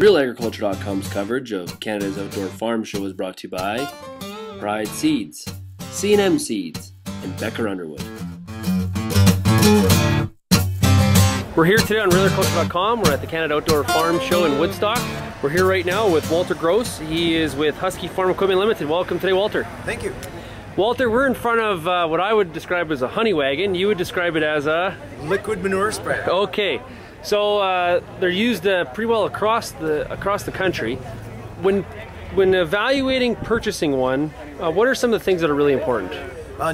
RealAgriculture.com's coverage of Canada's Outdoor Farm Show is brought to you by Pride Seeds, C&M Seeds, and BECKER Underwood. We're here today on RealAgriculture.com. We're at the Canada Outdoor Farm Show in Woodstock. We're here right now with Walter Grose. He is with Husky Farm Equipment Limited. Welcome today, Walter. Thank you. Walter, we're in front of what I would describe as a honey wagon. You would describe it as a liquid manure spreader. Okay, so they're used pretty well across the country. When evaluating purchasing one, what are some of the things that are really important?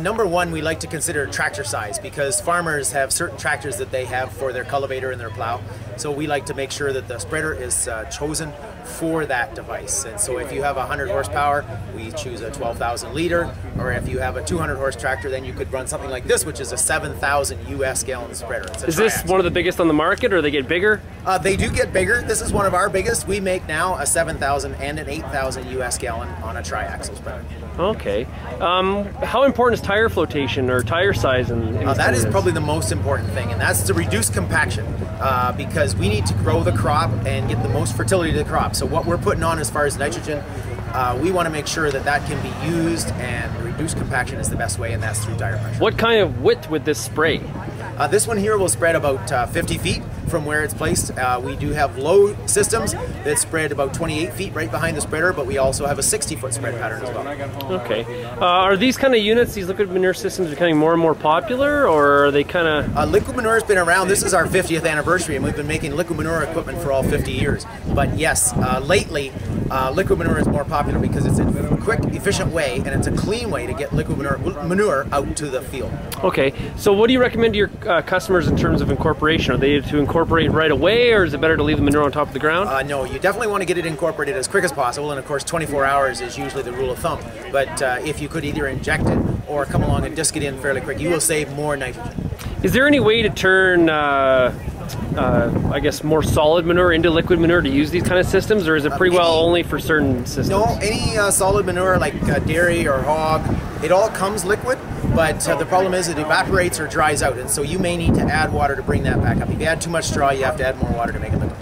Number one, we like to consider tractor size because farmers have certain tractors that they have for their cultivator and their plow. So we like to make sure that the spreader is chosen for that device. And so if you have 100 horsepower, we choose a 12,000 liter. Or if you have a 200 horse tractor, then you could run something like this, which is a 7,000 US gallon spreader. Is this one of the biggest on the market, or they get bigger? They do get bigger. This is one of our biggest. We make now a 7,000 and an 8,000 US gallon on a tri-axle spreader. Okay. How important is tire flotation or tire size? That is probably the most important thing, and that's to reduce compaction because we need to grow the crop and get the most fertility to the crop. So what we're putting on as far as nitrogen, we want to make sure that that can be used, and reduce compaction is the best way, and that's through tire pressure. What kind of width would this spray? This one here will spread about 50 feet from where it's placed. We do have low systems that spread about 28 feet right behind the spreader, but we also have a 60-foot spread pattern as well. Okay. Are these kind of units, these liquid manure systems, becoming more and more popular, or are they kind of... liquid manure has been around. This is our 50th anniversary, and we've been making liquid manure equipment for all 50 years. But yes, lately, liquid manure is more popular because it's a quick, efficient way, and it's a clean way to get liquid manure out to the field. Okay. So what do you recommend to your customers in terms of incorporation? Are they to incorporate right away, or is it better to leave the manure on top of the ground? No, you definitely want to get it incorporated as quick as possible, and of course 24 hours is usually the rule of thumb. But if you could either inject it or come along and disc it in fairly quick, you will save more nitrogen. Is there any way to turn I guess more solid manure into liquid manure to use these kind of systems, or is it pretty well only for certain systems? No, any solid manure like dairy or hog, it all comes liquid, but the problem is it evaporates or dries out, and so you may need to add water to bring that back up. If you add too much straw, you have to add more water to make it liquid.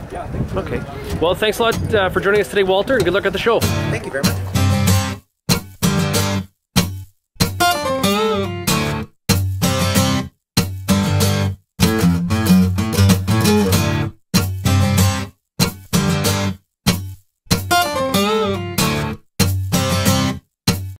Okay. Well, thanks a lot for joining us today, Walter, and good luck at the show. Thank you very much.